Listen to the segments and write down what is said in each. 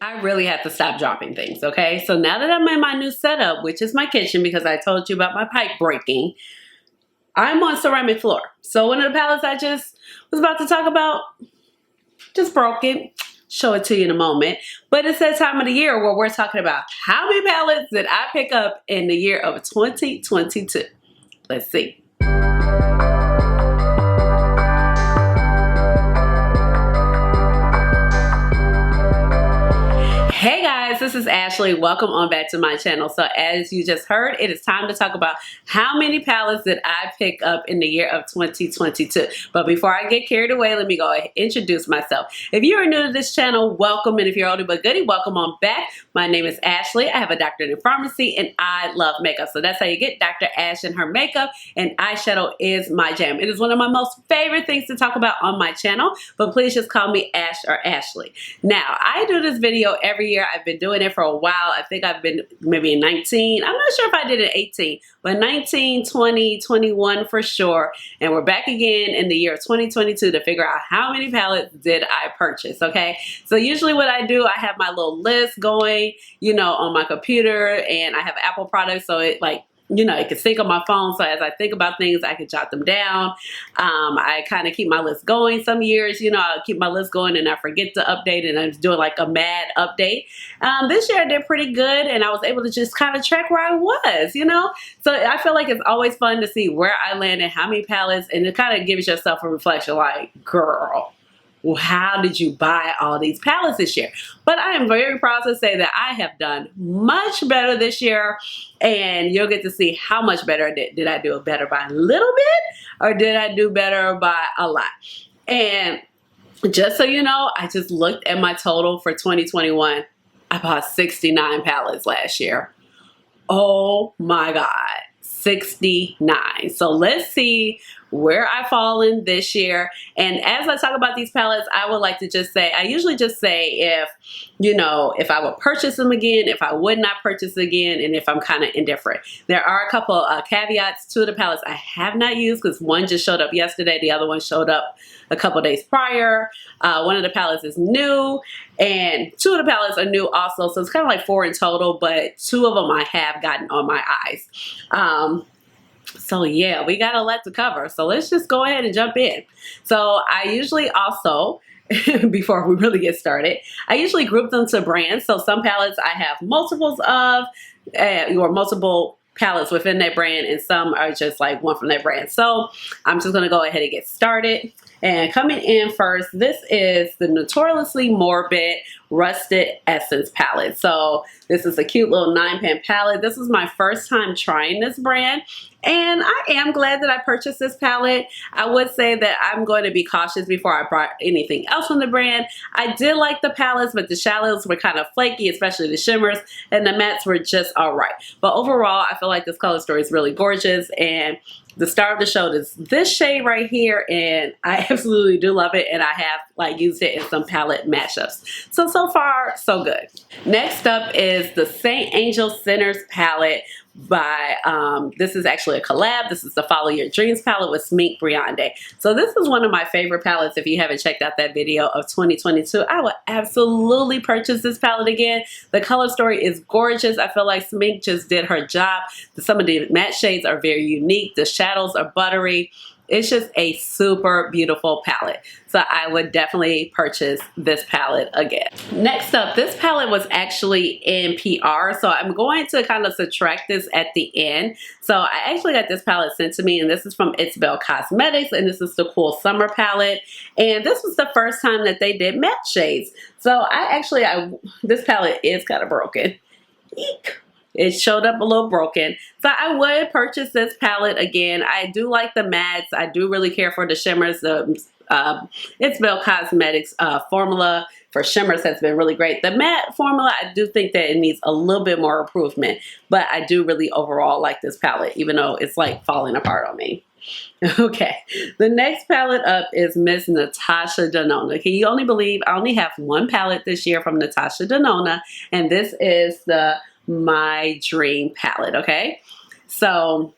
I really have to stop dropping things, okay? So now that I'm in my new setup, which is my kitchen because I told you about my pipe breaking, I'm on ceramic floor. So one of the palettes I just was about to talk about just broke it. Show it to you in a moment. But it's that time of the year where we're talking about how many palettes did I pick up in the year of 2022. Let's see. Hey guys, this is Ashley. Welcome on back to my channel. So as you just heard, it is time to talk about how many palettes did I pick up in the year of 2022. But before I get carried away, let me go ahead and introduce myself. If you are new to this channel, welcome. And if you're oldie but goodie, welcome on back. My name is Ashley. I have a doctorate in pharmacy and I love makeup. So that's how you get Dr. Ash and her makeup, and eyeshadow is my jam. It is one of my most favorite things to talk about on my channel, but please just call me Ash or Ashley. Now, I do this video every year. I've been doing it for a while. I think I've been maybe in 19. I'm not sure if I did it 18, but 19, 20, 21 for sure. And we're back again in the year of 2022 to figure out how many palettes did I purchase, okay? So usually what I do, I have my little list going, you know, on my computer, and I have Apple products, so it like, you know, it can sync on my phone. So as I think about things, I can jot them down. I kind of keep my list going. Some years, you know, I'll keep my list going and I forget to update, and I'm doing like a mad update. This year I did pretty good, and I was able to just kind of track where I was, you know. So I feel like it's always fun to see where I landed, how many palettes, and it kind of gives yourself a reflection like, girl, well, how did you buy all these palettes this year? But I am very proud to say that I have done much better this year, and you'll get to see how much better I did. Did I do better by a little bit, or did I do better by a lot? And just so you know, I just looked at my total for 2021. I bought 69 palettes last year. Oh my God. 69. So let's see where I fall in this year. And as I talk about these palettes, I would like to just say, I usually just say if, you know, if I would purchase them again, if I would not purchase again, and if I'm kind of indifferent. There are a couple caveats to the palettes I have not used, because one just showed up yesterday. The other one showed up a couple days prior. One of the palettes is new, and two of the palettes are new also. So it's kind of like 4 in total, but 2 of them I have gotten on my eyes. So yeah, we got a lot to cover. So let's just go ahead and jump in. So I usually also, before we really get started, I usually group them to brands. So some palettes I have multiples of, or multiple palettes within that brand, and some are just like one from that brand. So I'm just gonna go ahead and get started. And coming in first, this is the Notoriously Morbid Rusted Essence palette. So this is a cute little 9-pan palette. This is my first time trying this brand, and I am glad that I purchased this palette. I would say that I'm going to be cautious before I bought anything else from the brand. I did like the palettes, but the shadows were kind of flaky, especially the shimmers, and the mattes were just all right. But overall, I feel like this color story is really gorgeous, and the star of the show is this shade right here, and I absolutely do love it, and I have like used it in some palette mashups. So far, so good. Next up is the Saint Angel Sinners palette by, this is actually a collab. This is the Follow Your Dreams palette with Smink Briande. So this is one of my favorite palettes. If you haven't checked out that video of 2022, I would absolutely purchase this palette again. The color story is gorgeous. I feel like Smink just did her job. Some of the matte shades are very unique. The shadows are buttery. It's just a super beautiful palette. So I would definitely purchase this palette again. Next up, this palette was actually in PR. So I'm going to kind of subtract this at the end. So I actually got this palette sent to me, and this is from It's Belle Cosmetics, and this is the Cool Summer palette. And this was the first time that they did matte shades. So this palette is kind of broken. Eek. It showed up a little broken. So I would purchase this palette again. I do like the mattes. I do really care for the shimmers. The It's Belle Cosmetics formula for shimmers has been really great. The matte formula, I do think that it needs a little bit more improvement. But I do really overall like this palette, even though it's like falling apart on me. Okay, the next palette up is Miss Natasha Denona. Can you only believe I only have one palette this year from Natasha Denona, and this is the My Dream palette, okay? So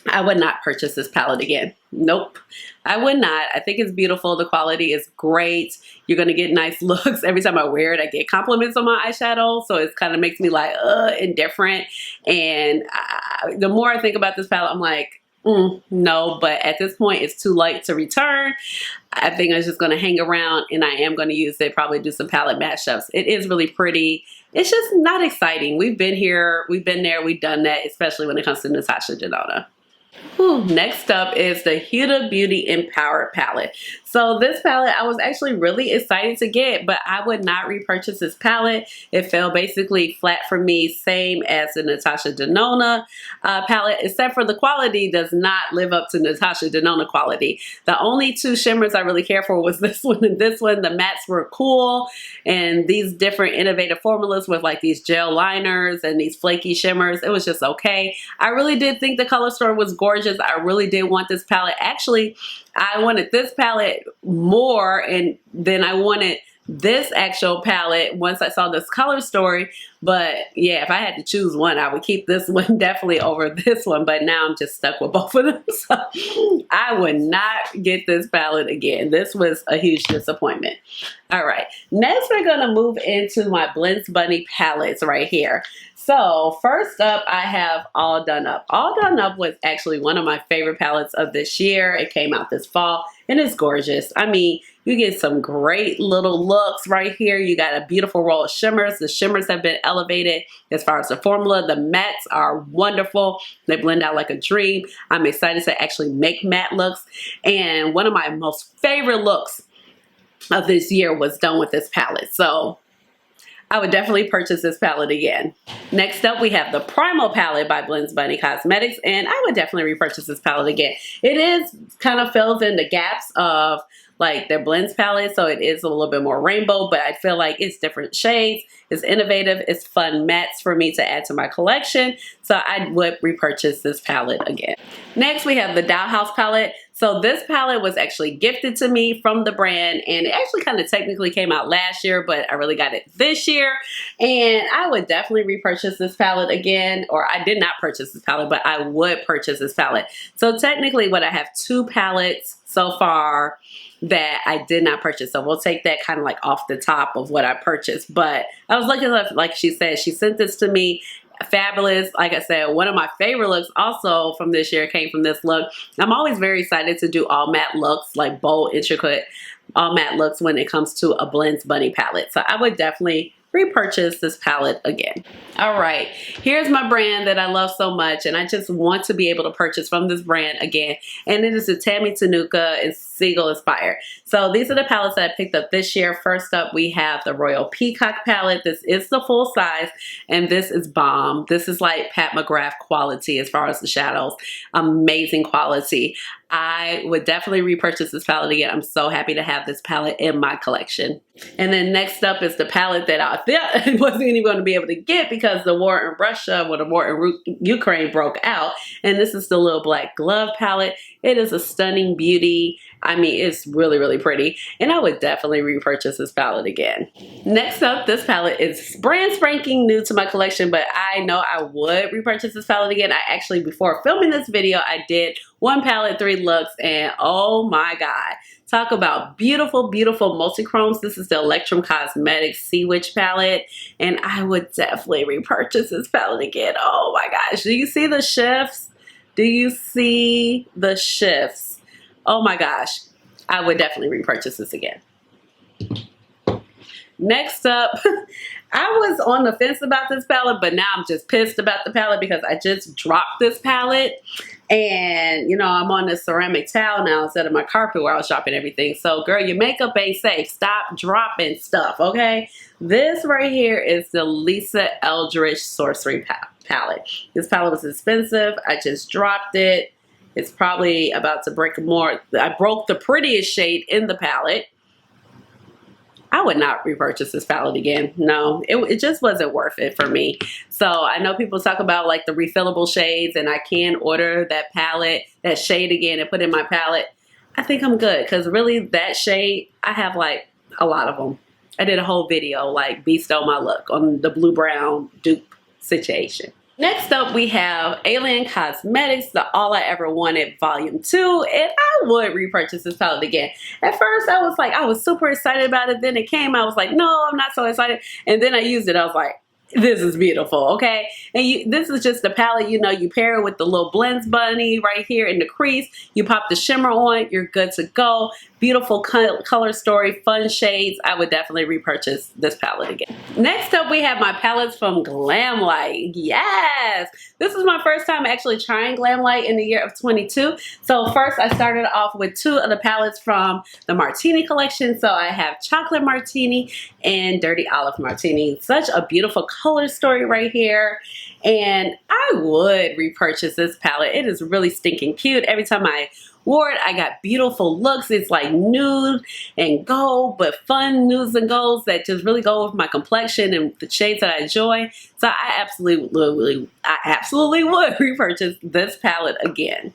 I would not purchase this palette again. Nope, I would not. I think it's beautiful. The quality is great. You're going to get nice looks. Every time I wear it, I get compliments on my eyeshadow. So it kind of makes me like, indifferent. And the more I think about this palette, I'm like, no, but at this point it's too late to return. I think I'm just going to hang around, and I am going to use it, probably do some palette mashups. It is really pretty. It's just not exciting. We've been here, we've been there, we've done that, especially when it comes to Natasha Denona. Next up is the Huda Beauty Empowered palette. So this palette I was actually really excited to get, but I would not repurchase this palette. It fell basically flat for me, same as the Natasha Denona palette, except for the quality does not live up to Natasha Denona quality. The only two shimmers I really care for was this one and this one. The mattes were cool, and these different innovative formulas with like these gel liners and these flaky shimmers, it was just okay. I really did think the color story was gorgeous. I really did want this palette. Actually, I wanted this palette more and then I wanted this actual palette once I saw this color story. But yeah, if I had to choose one, I would keep this one definitely over this one. But now I'm just stuck with both of them. So I would not get this palette again. This was a huge disappointment. All right, next we're gonna move into my Blends Bunny palettes right here. So first up, I have All Done Up. All Done Up was actually one of my favorite palettes of this year. It came out this fall and it's gorgeous. I mean, you get some great little looks right here. You got a beautiful roll of shimmers. The shimmers have been elevated as far as the formula. The mattes are wonderful. They blend out like a dream. I'm excited to actually make matte looks. And one of my most favorite looks of this year was done with this palette. So I would definitely purchase this palette again. Next up, we have the Primal palette by Blends Bunny Cosmetics, and I would definitely repurchase this palette again. It is kind of fills in the gaps of like their blends palette, so it is a little bit more rainbow, but I feel like it's different shades, it's innovative, it's fun mattes for me to add to my collection, so I would repurchase this palette again. Next, we have the Dollhouse palette. So this palette was actually gifted to me from the brand, and it actually kind of technically came out last year, but I really got it this year, and I would definitely repurchase this palette again, or I did not purchase this palette, but I would purchase this palette. So technically what I have two palettes so far that I did not purchase. So we'll take that kind of like off the top of what I purchased. But I was looking up, like she said, she sent this to me. Fabulous. Like I said, one of my favorite looks also from this year came from this look. I'm always very excited to do all matte looks, like bold, intricate, all matte looks when it comes to a Blends Bunny palette. So I would definitely repurchase this palette again. All right, here's my brand that I love so much, and I just want to be able to purchase from this brand again, and it is the Tammy Tenuka and Seagull inspired. So these are the palettes that I picked up this year. First up, we have the Royal Peacock palette. This is the full size, and this is bomb. This is like Pat McGrath quality as far as the shadows. Amazing quality. I would definitely repurchase this palette again. I'm so happy to have this palette in my collection. And then next up is the palette that I thought wasn't even going to be able to get because the war in Russia or the war in Ukraine broke out. And this is the Little Black Glove palette. It is a stunning beauty. I mean, it's really, really pretty. And I would definitely repurchase this palette again. Next up, this palette is brand spanking new to my collection, but I know I would repurchase this palette again. I actually, before filming this video, I did one palette, 3 looks, and oh my God. Talk about beautiful, beautiful multi-chromes. This is the Electrum Cosmetics Sea Witch palette, and I would definitely repurchase this palette again. Oh my gosh, do you see the shifts? Do you see the shifts? Oh my gosh, I would definitely repurchase this again. Next up, I was on the fence about this palette, but now I'm just pissed about the palette because I just dropped this palette. And, you know, I'm on this ceramic towel now instead of my carpet where I was dropping everything. So, girl, your makeup ain't safe. Stop dropping stuff, okay? This right here is the Lisa Eldridge Sorcery palette. This palette was expensive. I just dropped it. It's probably about to break more. I broke the prettiest shade in the palette. I would not repurchase this palette again. No, it just wasn't worth it for me. So I know people talk about like the refillable shades, and I can order that palette, that shade again and put in my palette. I think I'm good because really that shade, I have like a lot of them. I did a whole video like Beast on my look on the blue brown dupe situation. Next up, we have Alien Cosmetics, the All I Ever Wanted Volume 2, and I would repurchase this palette again. At first, I was super excited about it. Then it came, I was like, no, I'm not so excited. And then I used it, I was like, this is beautiful, okay? And this is just the palette, you know, you pair it with the little blends bunny right here in the crease. You pop the shimmer on, you're good to go. Beautiful color story, fun shades. I would definitely repurchase this palette again. Next up, we have my palettes from Glamlight. Yes! This is my first time actually trying Glamlight in the year of 22. So first, I started off with two of the palettes from the Martini collection. So I have Chocolate Martini and Dirty Olive Martini. Such a beautiful color story right here. And I would repurchase this palette. It is really stinking cute. Every time I wore it, I got beautiful looks. It's like nude and gold, but fun nudes and golds that just really go with my complexion and the shades that I enjoy. So I absolutely would repurchase this palette again.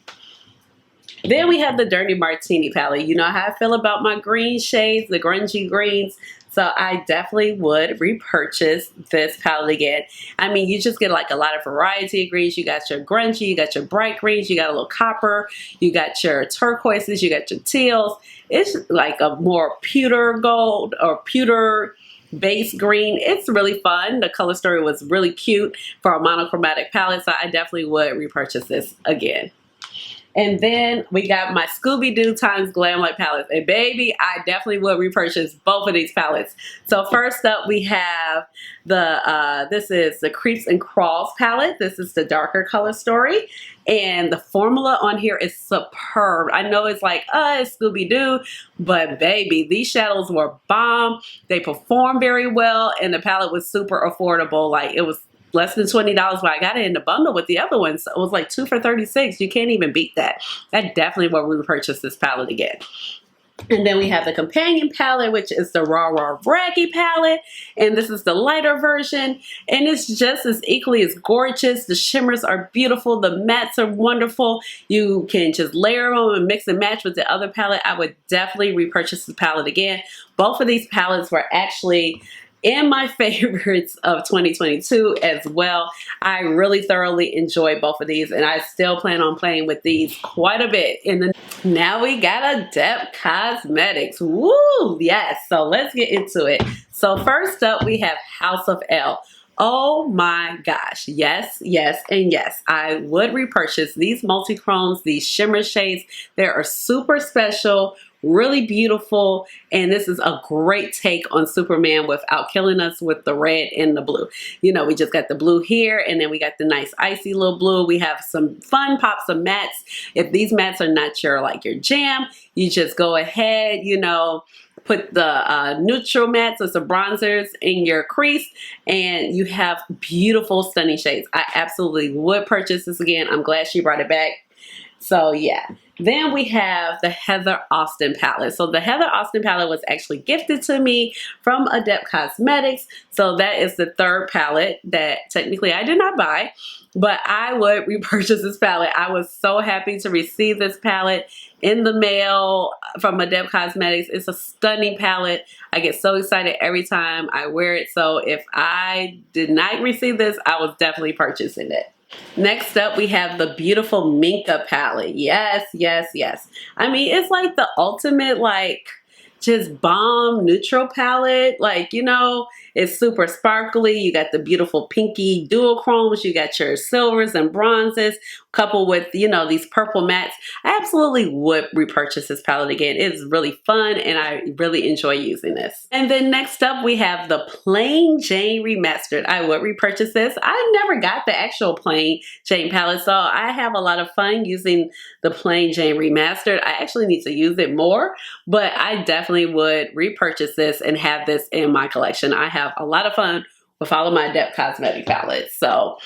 Then we have the Dirty Martini palette. You know how I feel about my green shades, the grungy greens. So I definitely would repurchase this palette again. I mean, you just get like a lot of variety of greens. You got your grungy, you got your bright greens, you got a little copper, you got your turquoises, you got your teals. It's like a more pewter gold or pewter base green. It's really fun. The color story was really cute for a monochromatic palette. So I definitely would repurchase this again. And then we got my Scooby-Doo times Glamlight palettes. And baby, I definitely would repurchase both of these palettes. So first up, we have this is the Creeps and Crawls palette. This is the darker color story. And the formula on here is superb. I know it's like, it's Scooby-Doo, but baby, these shadows were bomb. They performed very well, and the palette was super affordable. Like, it was less than $20, but I got it in the bundle with the other ones. So it was like 2 for $36. You can't even beat that. I definitely will repurchase this palette again. And then we have the companion palette, which is the Raw Raw Raggy palette. And this is the lighter version. And it's just as equally as gorgeous. The shimmers are beautiful. The mattes are wonderful. You can just layer them and mix and match with the other palette. I would definitely repurchase the palette again. Both of these palettes were actually in my favorites of 2022 as well. I really thoroughly enjoyed both of these, and I still plan on playing with these quite a bit. Now we got Adept Cosmetics. Woo! Yes, so let's get into it. So first up, we have House of L. Oh my gosh, yes, yes, and yes. I would repurchase these multi-chromes, these shimmer shades. They are super special, really beautiful, and this is a great take on Superman without killing us with the red and the blue. You know, we just got the blue here, and then we got the nice icy little blue. We have some fun pops of mattes. If these mattes are not your jam, you just go ahead, you know, put the neutral mattes or some bronzers in your crease, and you have beautiful, stunning shades. I absolutely would purchase this again. I'm glad she brought it back. So yeah. Then we have the Heather Austin palette. So the Heather Austin palette was actually gifted to me from Adept Cosmetics. So that is the third palette that technically I did not buy, but I would repurchase this palette. I was so happy to receive this palette in the mail from Adept Cosmetics. It's a stunning palette. I get so excited every time I wear it. So if I did not receive this, I was definitely purchasing it. Next up, we have the beautiful Minka palette. Yes, yes, yes. I mean, it's like the ultimate, like, just bomb neutral palette. Like, you know, it's super sparkly. You got the beautiful pinky duochromes. You got your silvers and bronzes coupled with, you know, these purple mattes. I absolutely would repurchase this palette again. It's really fun, and I really enjoy using this. And then next up, we have the Plain Jane Remastered. I would repurchase this. I never got the actual Plain Jane palette, so I have a lot of fun using the Plain Jane Remastered. I actually need to use it more, but I definitely would repurchase this and have this in my collection. I have a lot of fun with all of my Adept Cosmetic palettes. So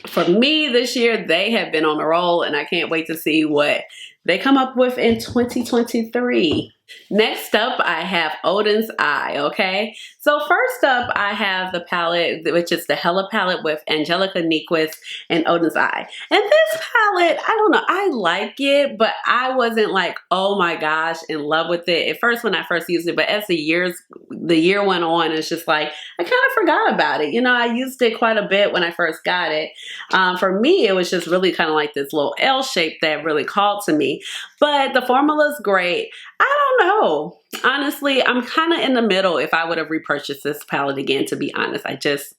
for me this year, they have been on a roll, and I can't wait to see what they come up with in 2023. Next up, I have Odin's Eye, okay? So first up, I have the palette, which is the Hella palette with Angelica Nyquist and Odin's Eye. And this palette, I don't know, I like it, but I wasn't like, oh my gosh, in love with it at first when I first used it. But as the year went on, it's just like, I kind of forgot about it. You know, I used it quite a bit when I first got it. For me, it was just really kind of like this little L shape that really called to me. But the formula is great. I don't know. Honestly, I'm kind of in the middle if I would have repurchased this palette again, to be honest. I just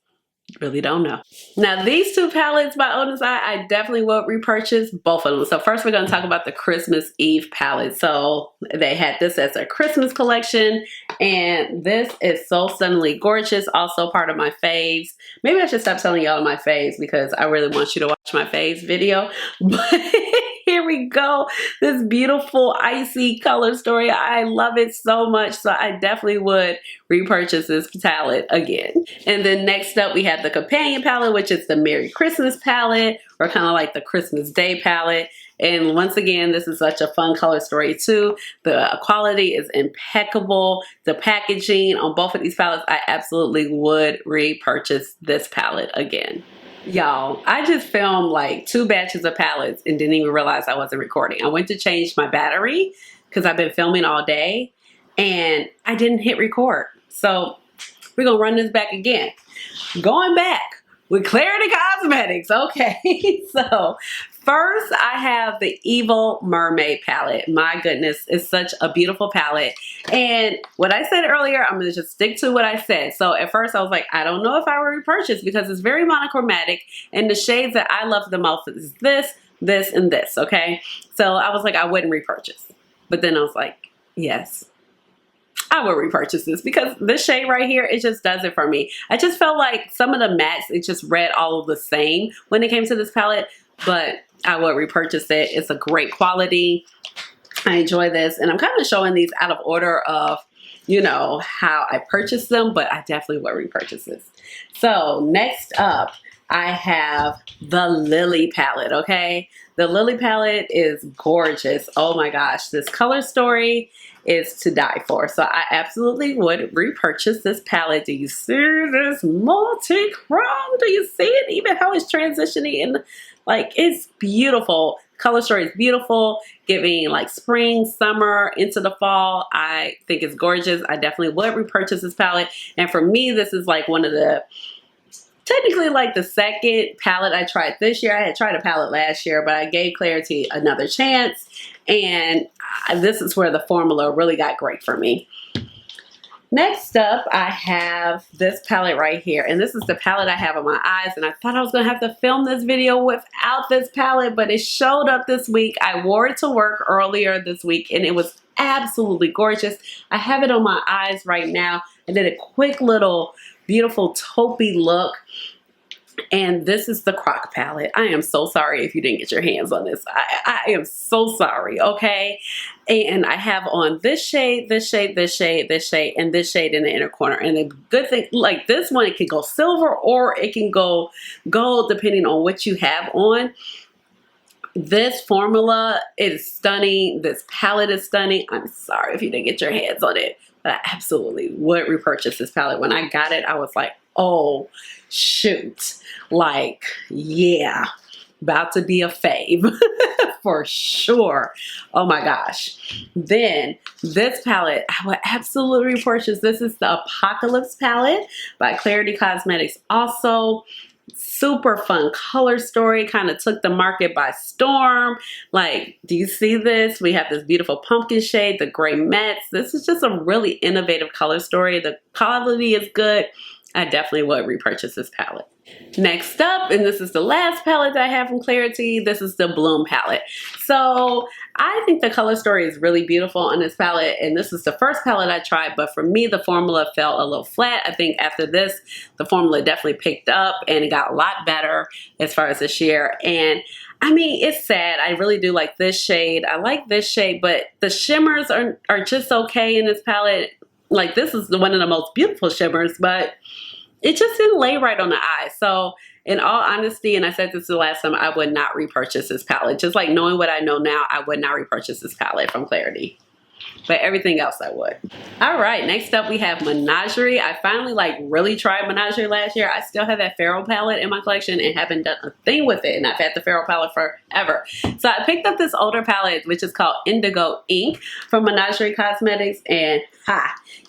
really don't know. Now, these two palettes by Odin's Eye, I definitely will repurchase both of them. So first we're going to talk about the Christmas Eve palette. So they had this as a Christmas collection, and this is so stunningly gorgeous. Also part of my faves. Maybe I should stop telling y'all my faves because I really want you to watch my faves video. But here we go. This beautiful icy color story. I love it so much. So I definitely would repurchase this palette again. And then next up we have the companion palette, which is the Merry Christmas palette, or kind of like the Christmas Day palette. And once again, this is such a fun color story too. The quality is impeccable. The packaging on both of these palettes, I absolutely would repurchase this palette again. Y'all, I just filmed like 2 batches of palettes and didn't even realize I wasn't recording. I went to change my battery because I've been filming all day and I didn't hit record. So we're gonna run this back again. Going back with Clarity Cosmetics. Okay, so first I have the Evil Mermaid palette. My goodness, it's such a beautiful palette. And what I said earlier, I'm gonna just stick to what I said. So at first I was like, I don't know if I will repurchase because it's very monochromatic, and the shades that I love the most is this, this, and this, okay? So I was like, I wouldn't repurchase. But then I was like, yes, I will repurchase this because this shade right here, it just does it for me. I just felt like some of the mattes, it just read all of the same when it came to this palette, but I will repurchase it. It's a great quality. I enjoy this, and I'm kind of showing these out of order of, you know, how I purchased them, but I definitely will repurchase this. So next up, I have the Lily palette, okay? The Lily palette is gorgeous. Oh my gosh, this color story is to die for. So I absolutely would repurchase this palette. Do you see this multi-chrome? Do you see it? Even how it's transitioning in, like, it's beautiful. Color story is beautiful, giving like spring, summer, into the fall. I think it's gorgeous. I definitely would repurchase this palette. And for me, this is like one of the, technically like the second palette I tried this year. I had tried a palette last year, but I gave Clarity another chance. And this is where the formula really got great for me. Next up, I have this palette right here. And this is the palette I have on my eyes. And I thought I was going to have to film this video without this palette, but it showed up this week. I wore it to work earlier this week, and it was absolutely gorgeous. I have it on my eyes right now. I did a quick little beautiful taupey look. And this is the Croc palette. I am so sorry if you didn't get your hands on this. I am so sorry, okay? And I have on this shade, this shade, this shade, this shade, and this shade in the inner corner. And the good thing, like this one, it can go silver or it can go gold depending on what you have on. This formula is stunning. This palette is stunning. I'm sorry if you didn't get your hands on it, but I absolutely would repurchase this palette. When I got it, I was like, oh, shoot. Like, yeah, about to be a fave for sure. Oh my gosh. Then this palette, I would absolutely repurchase. This is the Apocalypse palette by Clarity Cosmetics. Also, super fun color story, kind of took the market by storm. Like, do you see this? We have this beautiful pumpkin shade, the gray mattes. This is just a really innovative color story. The quality is good. I definitely would repurchase this palette. Next up, and this is the last palette that I have from Clarity, this is the Bloom palette. So I think the color story is really beautiful on this palette, and this is the first palette I tried, but for me, the formula felt a little flat. I think after this, the formula definitely picked up and it got a lot better as far as this year. And I mean, it's sad. I really do like this shade. I like this shade, but the shimmers are just okay in this palette. Like, this is one of the most beautiful shimmers, but it just didn't lay right on the eye. So in all honesty, and I said this the last time, I would not repurchase this palette. Just like knowing what I know now, I would not repurchase this palette from Clarity. but everything else I would. All right, next up we have Menagerie. I finally like really tried Menagerie last year. I still have that Pharaoh palette in my collection and haven't done a thing with it, and I've had the Pharaoh palette forever. So I picked up this older palette, which is called Indigo Ink from Menagerie Cosmetics, and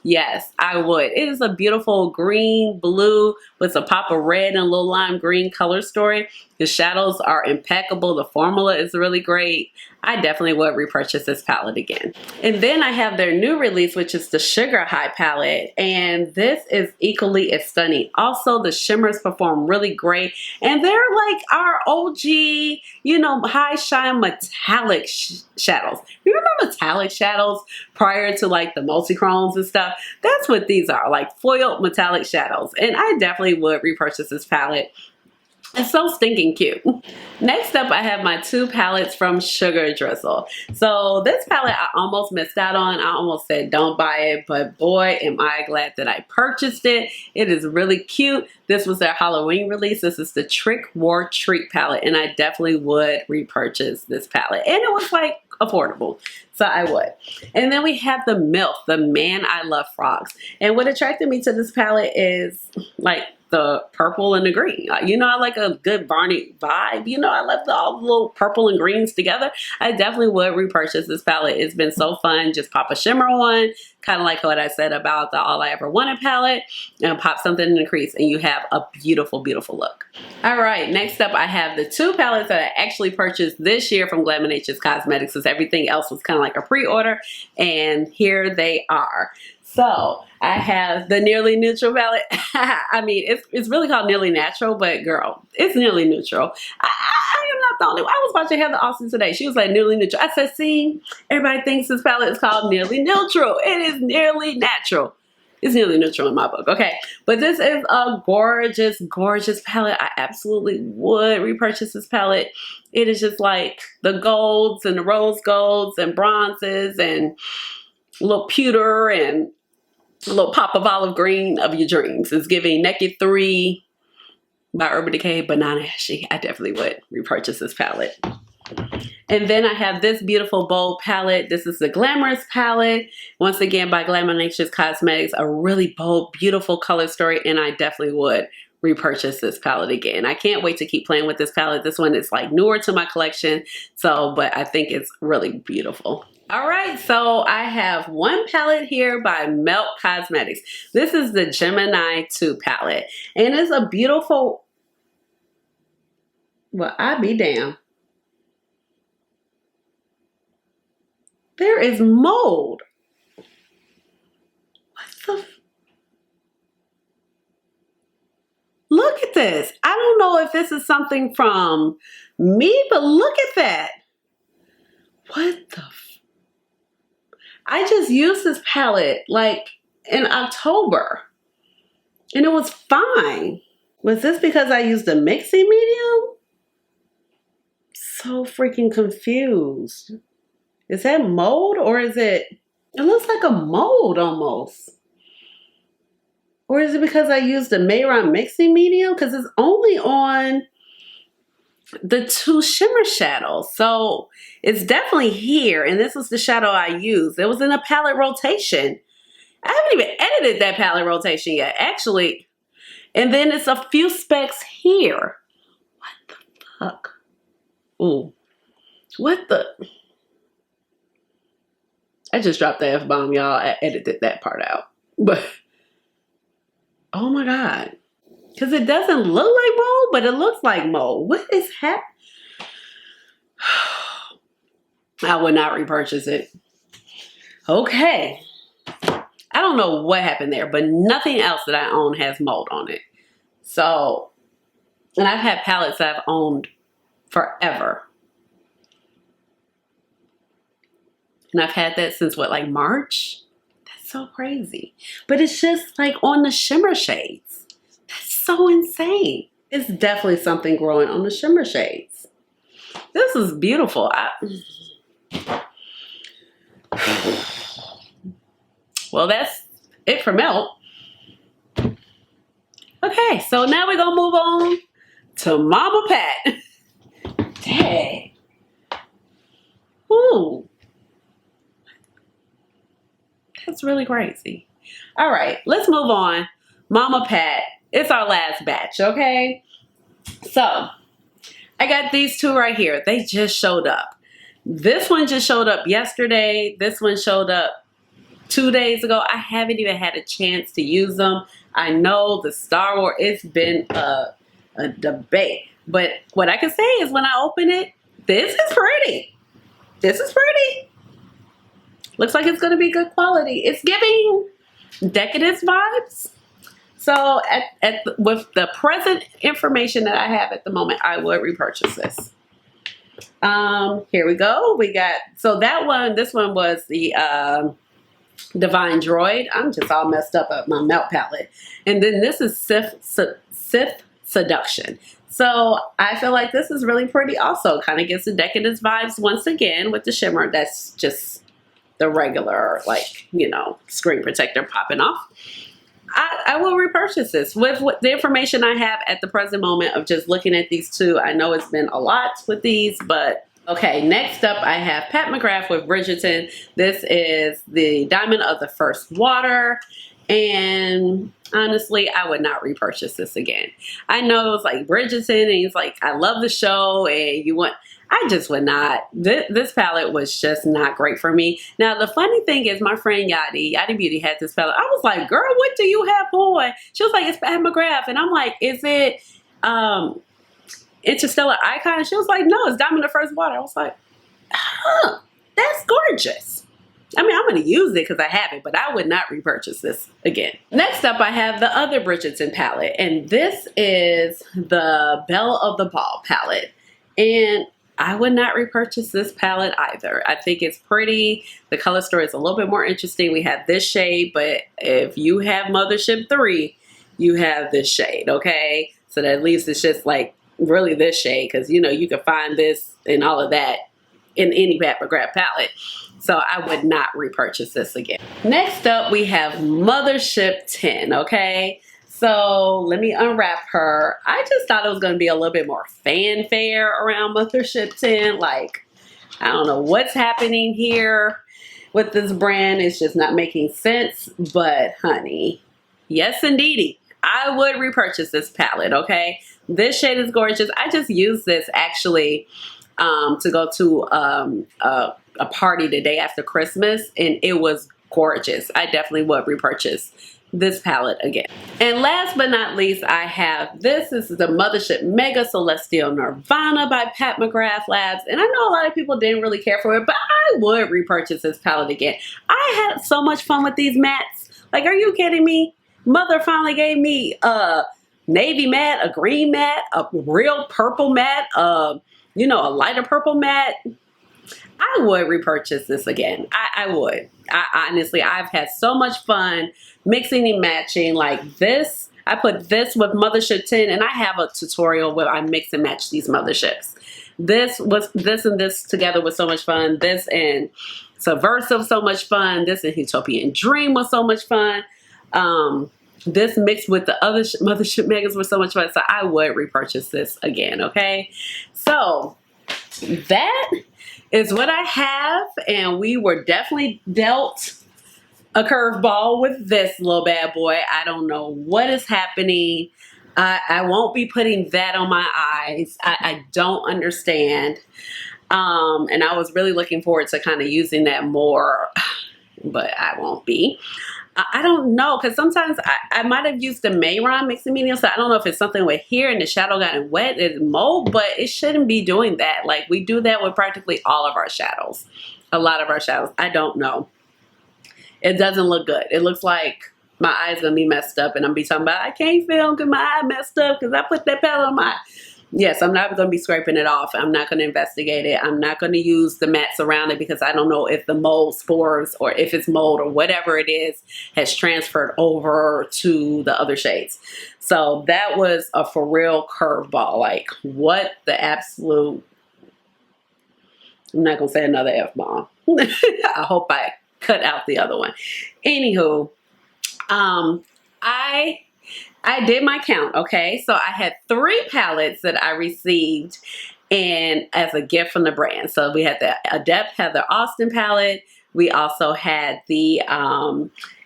yes, I would. It is a beautiful green, blue with a pop of red and a little lime green color story. The shadows are impeccable. The formula is really great. I definitely would repurchase this palette again. And then I have their new release, which is the Sugar High palette. And this is equally as stunning. Also, the shimmers perform really great. And they're like our OG, you know, high shine metallic shadows. You remember metallic shadows prior to like the multi-chromes and stuff? That's what these are, like foiled metallic shadows. And I definitely would repurchase this palette. It's so stinking cute. Next up, I have my two palettes from Sugar Drizzle. So this palette I almost missed out on. I almost said don't buy it, but boy, am I glad that I purchased it. It is really cute. This was their Halloween release. This is the Trick War Treat palette, and I definitely would repurchase this palette. And it was like affordable, so I would. And then we have the MILF, the Man I Love Frogs. And what attracted me to this palette is like the purple and the green. You know, I like a good Barney vibe. You know, I love all the little purple and greens together. I definitely would repurchase this palette. It's been so fun. Just pop a shimmer on, kind of like what I said about the All I Ever Wanted palette, and pop something in the crease and you have a beautiful, beautiful look. All right, next up I have the two palettes that I actually purchased this year from Glaminacious Cosmetics, because everything else was kind of like a pre-order, and here they are. So I have the Nearly Neutral palette. I mean, it's really called Nearly Natural, but girl, it's nearly neutral. I am not the only one. I was watching Heather Austin today. She was like, nearly neutral. I said, see, everybody thinks this palette is called Nearly Neutral. It is nearly natural. It's nearly neutral in my book, okay? But this is a gorgeous, gorgeous palette. I absolutely would repurchase this palette. It is just like the golds and the rose golds and bronzes and a little pewter and a little pop of olive green of your dreams. It's giving Naked 3 by Urban Decay, Banana Ashy. I definitely would repurchase this palette. And then I have this beautiful bold palette. This is the Glamorous palette. Once again by Glaminacious Cosmetics. A really bold, beautiful color story, and I definitely would repurchase this palette again. I can't wait to keep playing with this palette. This one is like newer to my collection, but I think it's really beautiful. All right, so I have one palette here by Melt Cosmetics. This is the Gemini 2 palette, and it's a beautiful, well, I be damn. There is mold. What the? Look at this. I don't know if this is something from me, but look at that. What the? I just used this palette like in October and it was fine. Was this because I used a mixing medium? So freaking confused. Is that mold or is it looks like a mold almost. Or is it because I used a Mayron mixing medium? Because it's only on the two shimmer shadows. So it's definitely here. And this was the shadow I used. It was in a palette rotation. I haven't even edited that palette rotation yet, actually. And then it's a few specks here. What the fuck? Ooh. What the? I just dropped the F-bomb, y'all. I edited that part out. But, oh my God. Because it doesn't look like mold, but it looks like mold. What is happening? I would not repurchase it. Okay. I don't know what happened there, but nothing else that I own has mold on it. So, and I've had palettes that I've owned forever. And I've had that since what, like March? That's so crazy. But it's just like on the shimmer shades. That's so insane. It's definitely something growing on the shimmer shades. This is beautiful. Well, that's it for Melt. Okay, so now we're gonna move on to Mama Pat. Dang. Ooh. That's really crazy. All right, let's move on. Mama Pat, it's our last batch, okay? So I got these two right here. They just showed up. This one just showed up yesterday. This one showed up 2 days ago. I haven't even had a chance to use them. I know the Star Wars, it's been a debate. But what I can say is when I open it, this is pretty. This is pretty. Looks like it's going to be good quality. It's giving decadence vibes. So with the present information that I have at the moment, I would repurchase this. Here we go. We got, so that one, this one was the Divine Droid. I'm just all messed up at my melt palette. And then this is Sith Seduction. So I feel like this is really pretty also. Kind of gives the decadence vibes once again with the shimmer. That's just the regular, like, you know, screen protector popping off. I will repurchase this with the information I have at the present moment of just looking at these two. I know it's been a lot with these, but okay. Next up, I have Pat McGrath with Bridgerton. This is the Diamond of the First Water. And honestly, I would not repurchase this again. I know it's like Bridgerton and he's like, I love the show and you want, I just would not. This palette was just not great for me. Now, the funny thing is my friend Yadi Beauty had this palette. I was like, girl, what do you have on? She was like, it's Pat McGrath. And I'm like, is it Interstellar Icon? And she was like, no, it's Diamond of the First Water. I was like, huh, that's gorgeous. I mean, I'm going to use it because I have it, but I would not repurchase this again. Next up, I have the other Bridgerton palette, and this is the Belle of the Ball palette. And I would not repurchase this palette either. I think it's pretty. The color story is a little bit more interesting. We have this shade, but if you have Mothership 3, you have this shade, okay? So that leaves it's just like really this shade because, you know, you can find this and all of that in any Pat McGrath palette. So I would not repurchase this again. Next up, we have Mothership 10, okay? So let me unwrap her. I just thought it was going to be a little bit more fanfare around Mothership 10. Like, I don't know what's happening here with this brand. It's just not making sense. But honey, yes indeedy, I would repurchase this palette, okay? This shade is gorgeous. I just used this actually to go to a party the day after Christmas, and it was gorgeous. I definitely would repurchase this palette again. And last but not least, I have this is the Mothership Mega Celestial Nirvana by Pat McGrath Labs. And I know a lot of people didn't really care for it, but I would repurchase this palette again. I had so much fun with these mattes. Like, are you kidding me? Mother finally gave me a navy matte, a green matte, a real purple matte, you know, a lighter purple matte. I would repurchase this again. I would. Honestly, I've had so much fun mixing and matching like this. I put this with Mothership 10 and I have a tutorial where I mix and match these motherships. This and this together was so much fun. This and Subversive, so much fun. This and Utopian Dream was so much fun. This mixed with the other Mothership Megas was so much fun. So I would repurchase this again, okay? So that is what I have, and we were definitely dealt a curveball with this little bad boy. I don't know what is happening. I won't be putting that on my eyes. I don't understand. And I was really looking forward to kind of using that more, but I won't be. I don't know, because sometimes I might have used the Mayron mixing medium, so I don't know if it's something with here and the shadow gotten wet, it's mold, but it shouldn't be doing that. Like, we do that with practically all of our shadows. A lot of our shadows. I don't know. It doesn't look good. It looks like my eye's going to be messed up, and I'm be talking about, I can't film because my eye messed up because I put that palette on my eye. Yes, I'm not going to be scraping it off. I'm not going to investigate it. I'm not going to use the mattes around it because I don't know if the mold spores or if it's mold or whatever it is has transferred over to the other shades. So that was a for real curveball. Like, what the absolute... I'm not going to say another F-bomb. I hope I cut out the other one. Anywho, I did my count, okay? So I had 3 palettes that I received and as a gift from the brand. So we had the Adept Heather Austin palette, We also had the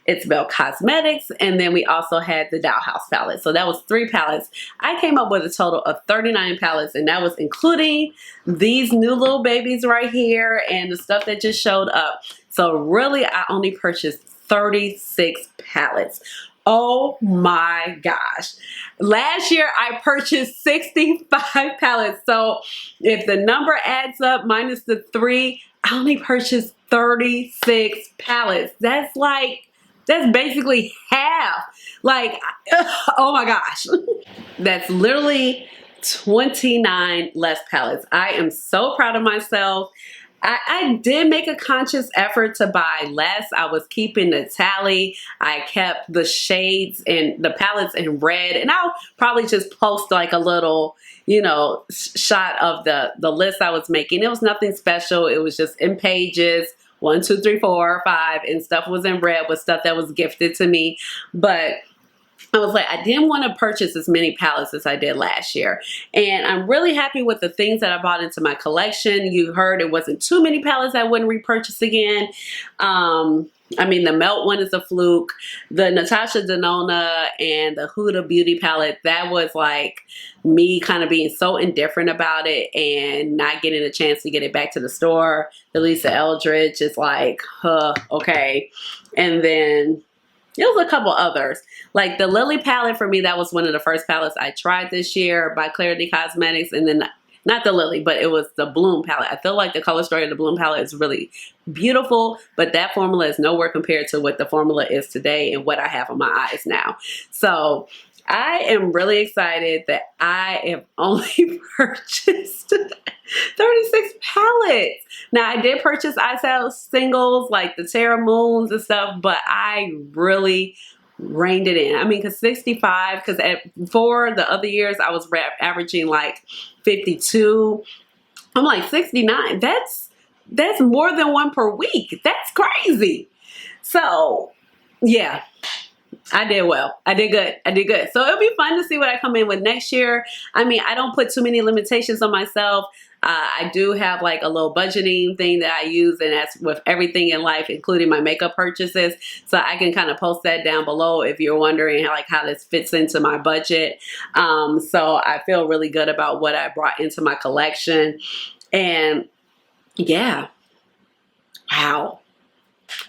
It's Bell Cosmetics, and then we also had the Dollhouse palette. So that was 3 palettes. I came up with a total of 39 palettes, and that was including these new little babies right here and the stuff that just showed up. So really, I only purchased 36 palettes. Oh my gosh. Last year I purchased 65 palettes. So if the number adds up minus the 3, I only purchased 36 palettes. That's basically half. Like, oh my gosh. That's literally 29 less palettes. I am so proud of myself. I did make a conscious effort to buy less. I was keeping the tally. I kept the shades and the palettes in red, and I'll probably just post like a little, you know, shot of the list I was making. It was nothing special. It was just in pages, 1, 2, 3, 4, 5, and stuff was in red with stuff that was gifted to me. But I was like, I didn't want to purchase as many palettes as I did last year. And I'm really happy with the things that I bought into my collection. You heard it wasn't too many palettes I wouldn't repurchase again. I mean, the Melt one is a fluke. The Natasha Denona and the Huda Beauty palette, that was like me kind of being so indifferent about it and not getting a chance to get it back to the store. The Lisa Eldridge is like, okay. And then there was a couple others. Like the Lily palette for me, that was one of the first palettes I tried this year by Clarity Cosmetics. And then, not the Lily, but it was the Bloom palette. I feel like the color story of the Bloom palette is really beautiful, but that formula is nowhere compared to what the formula is today and what I have on my eyes now. So I am really excited that I have only purchased 36 palettes. Now, I did purchase Eyeshadow singles like the Terra Moons and stuff, but I really reined it in. I mean, because 65, because for the other years, I was averaging like 52. I'm like, 69, that's more than 1 per week. That's crazy. So, yeah. I did well. I did good. I did good. So it'll be fun to see what I come in with next year. I mean, I don't put too many limitations on myself. I do have like a little budgeting thing that I use, and that's with everything in life, including my makeup purchases. So I can kind of post that down below if you're wondering how this fits into my budget. So I feel really good about what I brought into my collection. And yeah, wow.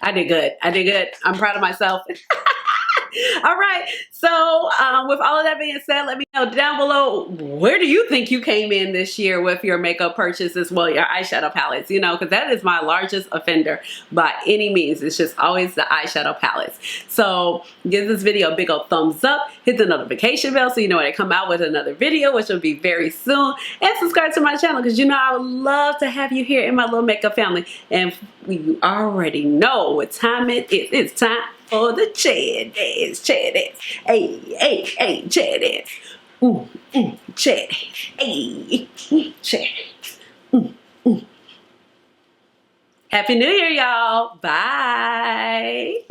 I did good. I did good. I'm proud of myself. All right. So with all of that being said, let me know down below, where do you think you came in this year with your makeup purchases? Well, your eyeshadow palettes, you know, because that is my largest offender by any means. It's just always the eyeshadow palettes. So give this video a big old thumbs up, hit the notification bell so you know when I come out with another video, which will be very soon, and subscribe to my channel because you know I would love to have you here in my little makeup family. And you already know what time it is. It's time for the Chad Dance. Chad Dance. Hey, hey, hey, Chad Dance. Chad Dance. Hey, Chad Dance. Happy New Year, y'all. Bye.